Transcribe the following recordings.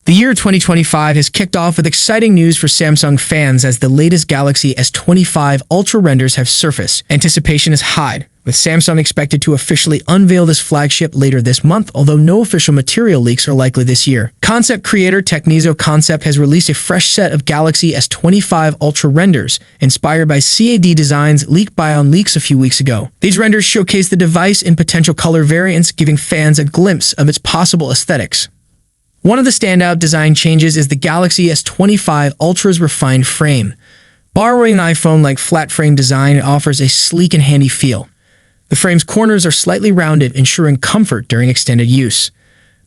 The year 2025 has kicked off with exciting news for Samsung fans as the latest Galaxy S25 Ultra renders have surfaced. Anticipation is high, with Samsung expected to officially unveil this flagship later this month, although no official material leaks are likely this year. Concept creator Technizo Concept has released a fresh set of Galaxy S25 Ultra renders, inspired by CAD designs leaked by On Leaks a few weeks ago. These renders showcase the device in potential color variants, giving fans a glimpse of its possible aesthetics. One of the standout design changes is the Galaxy S25 Ultra's refined frame. Borrowing an iPhone-like flat frame design, it offers a sleek and handy feel. The frame's corners are slightly rounded, ensuring comfort during extended use.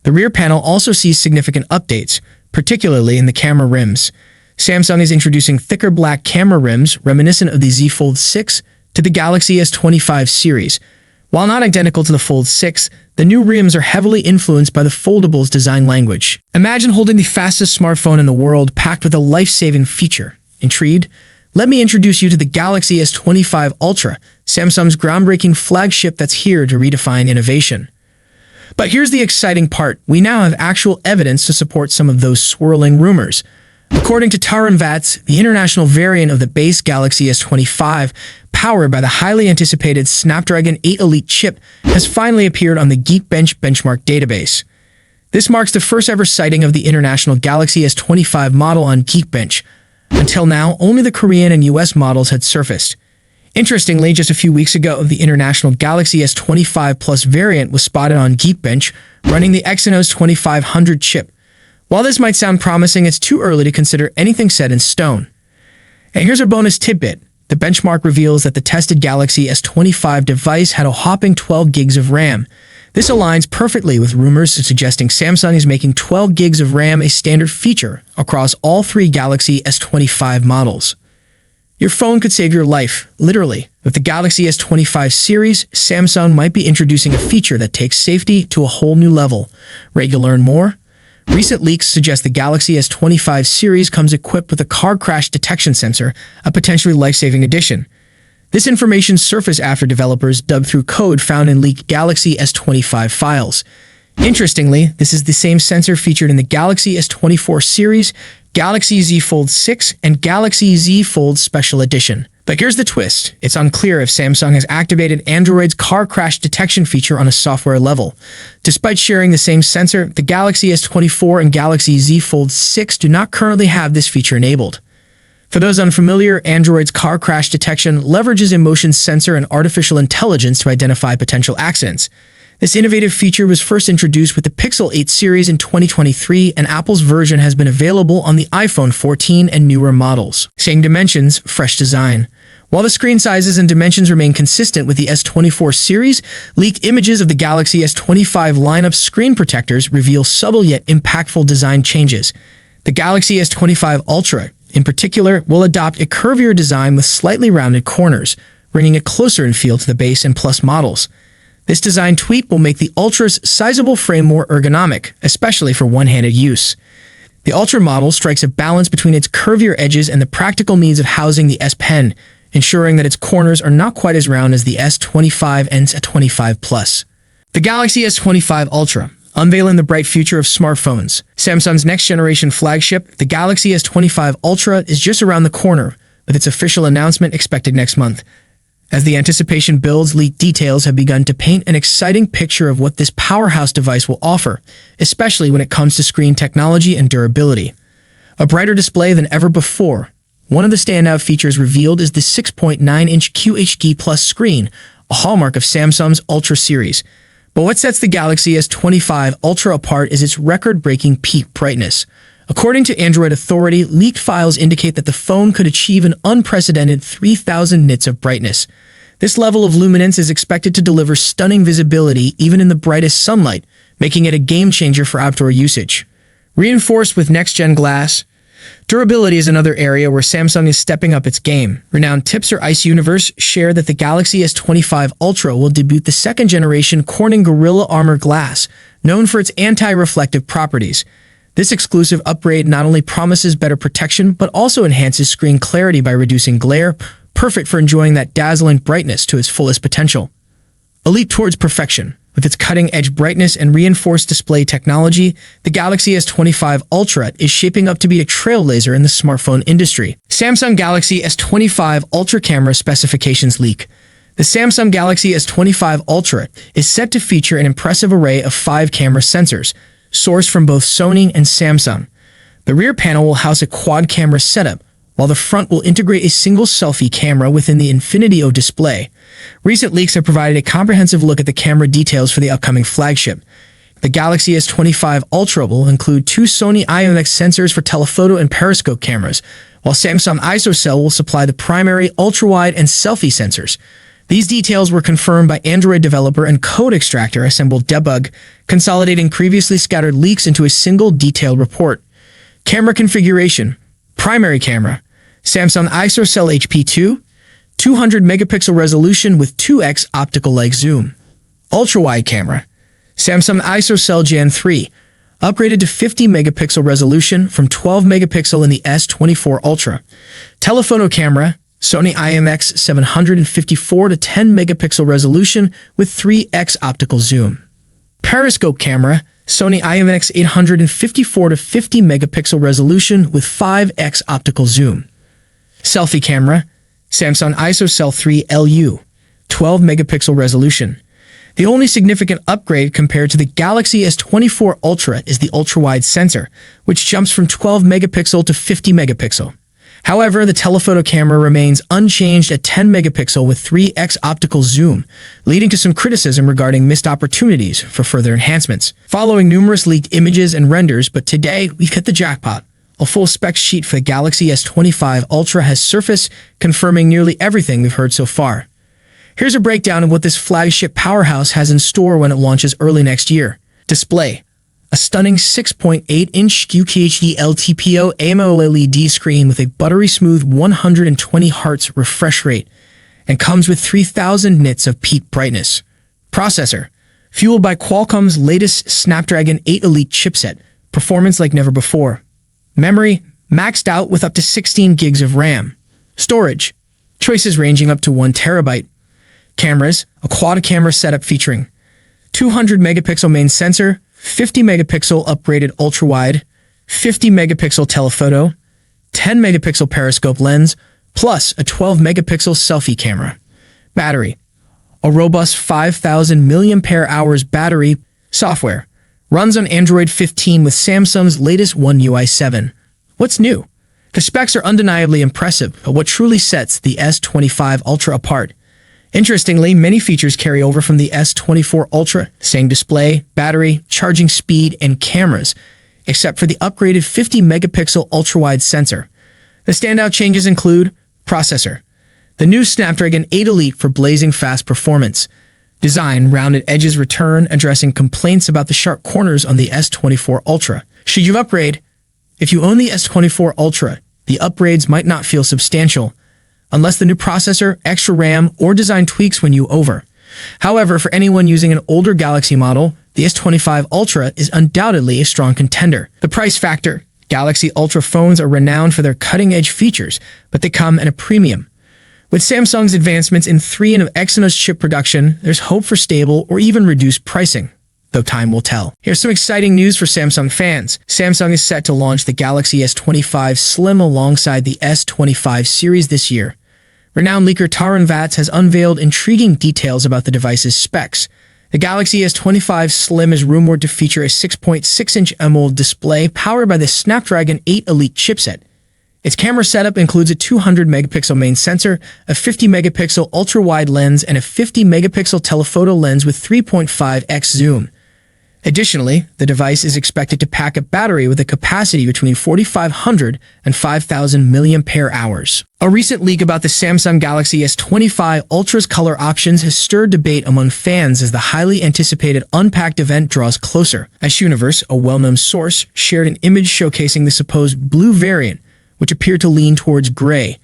The rear panel also sees significant updates, particularly in the camera rims. Samsung is introducing thicker black camera rims reminiscent of the Z Fold6 to the Galaxy S25 series. While not identical to the Fold 6, the new rims are heavily influenced by the foldables design language. Imagine holding the fastest smartphone in the world packed with a life-saving feature. Intrigued? Let me introduce you to the Galaxy S25 Ultra, Samsung's groundbreaking flagship that's here to redefine innovation. But here's the exciting part. We now have actual evidence to support some of those swirling rumors. According to Taran Vats, the international variant of the base Galaxy S25, powered by the highly anticipated Snapdragon 8 Elite chip, has finally appeared on the Geekbench benchmark database. This marks the first ever sighting of the international Galaxy S25 model on Geekbench. Until now, only the Korean and US models had surfaced. Interestingly, just a few weeks ago, the international Galaxy S25 Plus variant was spotted on Geekbench, running the Exynos 2500 chip. While this might sound promising, it's too early to consider anything set in stone. And here's a bonus tidbit. The benchmark reveals that the tested Galaxy S25 device had a whopping 12 gigs of RAM. This aligns perfectly with rumors suggesting Samsung is making 12 gigs of RAM a standard feature across all three Galaxy S25 models. Your phone could save your life, literally. With the Galaxy S25 series, Samsung might be introducing a feature that takes safety to a whole new level. Ready to learn more? Recent leaks suggest the Galaxy S25 series comes equipped with a car crash detection sensor, a potentially life-saving addition. This information surfaced after developers dug through code found in leaked Galaxy S25 files. Interestingly, this is the same sensor featured in the Galaxy S24 series, Galaxy Z Fold6, and Galaxy Z Fold Special Edition. But here's the twist. It's unclear if Samsung has activated Android's car crash detection feature on a software level. Despite sharing the same sensor, the Galaxy S24 and Galaxy Z Fold 6 do not currently have this feature enabled. For those unfamiliar, Android's car crash detection leverages a motion sensor and artificial intelligence to identify potential accidents. This innovative feature was first introduced with the Pixel 8 series in 2023, and Apple's version has been available on the iPhone 14 and newer models. Same dimensions, fresh design. While the screen sizes and dimensions remain consistent with the S24 series, leaked images of the Galaxy S25 lineup screen protectors reveal subtle yet impactful design changes. The Galaxy S25 Ultra, in particular, will adopt a curvier design with slightly rounded corners, bringing it closer in feel to the base and Plus models. This design tweak will make the Ultra's sizable frame more ergonomic, especially for one-handed use. The Ultra model strikes a balance between its curvier edges and the practical needs of housing the S Pen, ensuring that its corners are not quite as round as the S25 and S25 Plus. The Galaxy S25 Ultra, unveiling the bright future of smartphones. Samsung's next-generation flagship, the Galaxy S25 Ultra, is just around the corner, with its official announcement expected next month. As the anticipation builds, leaked details have begun to paint an exciting picture of what this powerhouse device will offer, especially when it comes to screen technology and durability. A brighter display than ever before. One of the standout features revealed is the 6.9-inch QHD Plus screen, a hallmark of Samsung's Ultra series. But what sets the Galaxy S25 Ultra apart is its record-breaking peak brightness. According to Android Authority, leaked files indicate that the phone could achieve an unprecedented 3,000 nits of brightness. This level of luminance is expected to deliver stunning visibility even in the brightest sunlight, making it a game-changer for outdoor usage. Reinforced with next-gen glass, durability is another area where Samsung is stepping up its game. Renowned tipster Ice Universe shared that the Galaxy S25 Ultra will debut the second-generation Corning Gorilla Armor glass, known for its anti-reflective properties. This exclusive upgrade not only promises better protection, but also enhances screen clarity by reducing glare, perfect for enjoying that dazzling brightness to its fullest potential. A leap towards perfection. With its cutting-edge brightness and reinforced display technology, the Galaxy S25 Ultra is shaping up to be a trailblazer in the smartphone industry. Samsung Galaxy S25 Ultra camera specifications leak. The Samsung Galaxy S25 Ultra is set to feature an impressive array of 5 camera sensors, sourced from both Sony and Samsung. The rear panel will house a quad-camera setup, while the front will integrate a single selfie camera within the Infinity O display. Recent leaks have provided a comprehensive look at the camera details for the upcoming flagship. The Galaxy S25 Ultra will include 2 Sony IMX sensors for telephoto and periscope cameras, while Samsung ISOCELL will supply the primary, ultra-wide, and selfie sensors. These details were confirmed by Android developer and code extractor Assemble Debug, consolidating previously scattered leaks into a single detailed report. Camera configuration. Primary camera. Samsung ISOCELL HP2, 200 megapixel resolution with 2x optical like zoom. Ultra-wide camera. Samsung ISOCELL Gen 3, upgraded to 50 megapixel resolution from 12 megapixel in the S24 Ultra. Telephoto camera. Sony IMX 754 to 10 megapixel resolution with 3x optical zoom. Periscope camera. Sony IMX 854 to 50 megapixel resolution with 5x optical zoom. Selfie camera. Samsung ISOCELL 3 LU, 12 megapixel resolution. The only significant upgrade compared to the Galaxy S24 Ultra is the ultra-wide sensor, which jumps from 12 megapixel to 50 megapixel. However, the telephoto camera remains unchanged at 10 megapixel with 3x optical zoom, leading to some criticism regarding missed opportunities for further enhancements. Following numerous leaked images and renders, but today we've hit the jackpot. A full spec sheet for the Galaxy S25 Ultra has surfaced, confirming nearly everything we've heard so far. Here's a breakdown of what this flagship powerhouse has in store when it launches early next year. Display. A stunning 6.8-inch QHD LTPO AMOLED screen with a buttery-smooth 120 Hz refresh rate and comes with 3000 nits of peak brightness. Processor. Fueled by Qualcomm's latest Snapdragon 8 Elite chipset, performance like never before. Memory. Maxed out with up to 16 gigs of RAM. Storage. Choices ranging up to 1 terabyte. Cameras. A quad-camera setup featuring 200 megapixel main sensor, 50 megapixel upgraded ultra-wide, 50 megapixel telephoto, 10 megapixel periscope lens, plus a 12 megapixel selfie camera. Battery. A robust 5,000 mAh battery. Software. Runs on Android 15 with Samsung's latest One UI 7. What's new? The specs are undeniably impressive, but what truly sets the S25 Ultra apart? Interestingly, many features carry over from the S24 Ultra, same display, battery, charging speed, and cameras, except for the upgraded 50 megapixel ultra-wide sensor. The standout changes include processor. The new Snapdragon 8 Elite for blazing fast performance. Design, rounded edges return, addressing complaints about the sharp corners on the S24 Ultra. Should you upgrade? If you own the S24 Ultra, the upgrades might not feel substantial, unless the new processor, extra RAM, or design tweaks win you over. However, for anyone using an older Galaxy model, the S25 Ultra is undoubtedly a strong contender. The price factor. Galaxy Ultra phones are renowned for their cutting-edge features, but they come at a premium. With Samsung's advancements in 3 and of Exynos chip production, there's hope for stable or even reduced pricing, though time will tell. Here's some exciting news for Samsung fans. Samsung is set to launch the Galaxy S25 Slim alongside the S25 series this year. Renowned leaker Taran Vats has unveiled intriguing details about the device's specs. The Galaxy S25 Slim is rumored to feature a 6.6-inch AMOLED display powered by the Snapdragon 8 Elite chipset. Its camera setup includes a 200 megapixel main sensor, a 50 megapixel ultra-wide lens, and a 50 megapixel telephoto lens with 3.5x zoom. Additionally, the device is expected to pack a battery with a capacity between 4,500 and 5,000 mAh. A recent leak about the Samsung Galaxy S25 Ultra's color options has stirred debate among fans as the highly anticipated Unpacked event draws closer. Ice Universe, a well-known source, shared an image showcasing the supposed blue variant, which appeared to lean towards gray.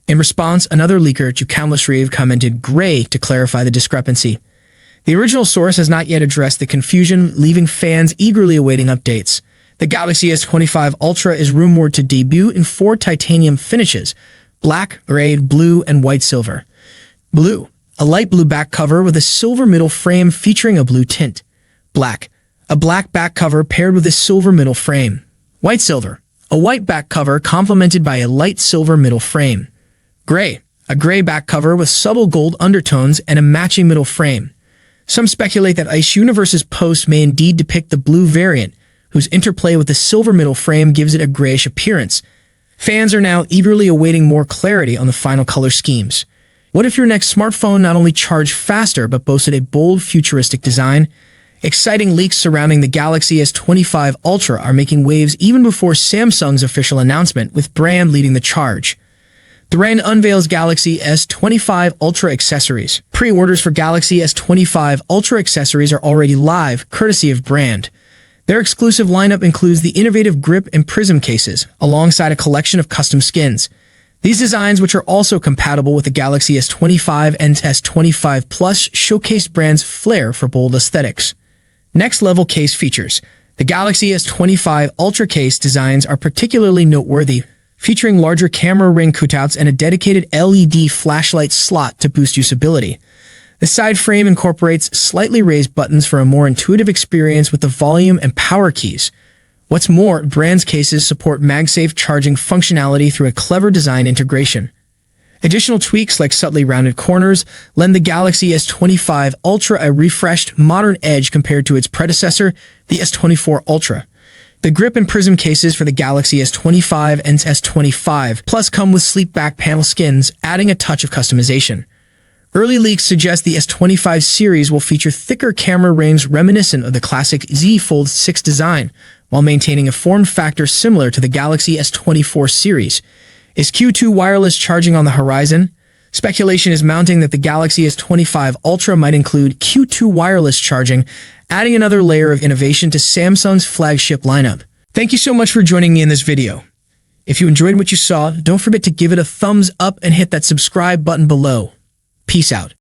In response, another leaker, Jukamlasriv, commented gray to clarify the discrepancy. The original source has not yet addressed the confusion, leaving fans eagerly awaiting updates. The Galaxy S25 Ultra is rumored to debut in 4 titanium finishes: black, gray, blue, and white silver. Blue, a light blue back cover with a silver middle frame featuring a blue tint. Black, a black back cover paired with a silver middle frame. White silver, a white back cover complemented by a light silver middle frame. Gray, a gray back cover with subtle gold undertones and a matching middle frame. Some speculate that Ice Universe's post may indeed depict the blue variant, whose interplay with the silver middle frame gives it a grayish appearance. Fans are now eagerly awaiting more clarity on the final color schemes. What if your next smartphone not only charged faster but boasted a bold, futuristic design? Exciting leaks surrounding the Galaxy S25 Ultra are making waves even before Samsung's official announcement, with brand leading the charge. The brand unveils Galaxy S25 Ultra accessories. Pre-orders for Galaxy S25 Ultra accessories are already live, courtesy of brand. Their exclusive lineup includes the innovative grip and prism cases, alongside a collection of custom skins. These designs, which are also compatible with the Galaxy S25 and S25 Plus, showcase brand's flair for bold aesthetics. Next-level case features. The Galaxy S25 Ultra case designs are particularly noteworthy, featuring larger camera ring cutouts and a dedicated LED flashlight slot to boost usability. The side frame incorporates slightly raised buttons for a more intuitive experience with the volume and power keys. What's more, brand's cases support MagSafe charging functionality through a clever design integration. Additional tweaks like subtly rounded corners lend the Galaxy S25 Ultra a refreshed, modern edge compared to its predecessor, the S24 Ultra. The grip and prism cases for the Galaxy S25 and S25 Plus come with sleek back panel skins, adding a touch of customization. Early leaks suggest the S25 series will feature thicker camera rings reminiscent of the classic Z Fold6 design, while maintaining a form factor similar to the Galaxy S24 series. Is Q2 wireless charging on the horizon? Speculation is mounting that the Galaxy S25 Ultra might include Q2 wireless charging, adding another layer of innovation to Samsung's flagship lineup. Thank you so much for joining me in this video. If you enjoyed what you saw, don't forget to give it a thumbs up and hit that subscribe button below. Peace out.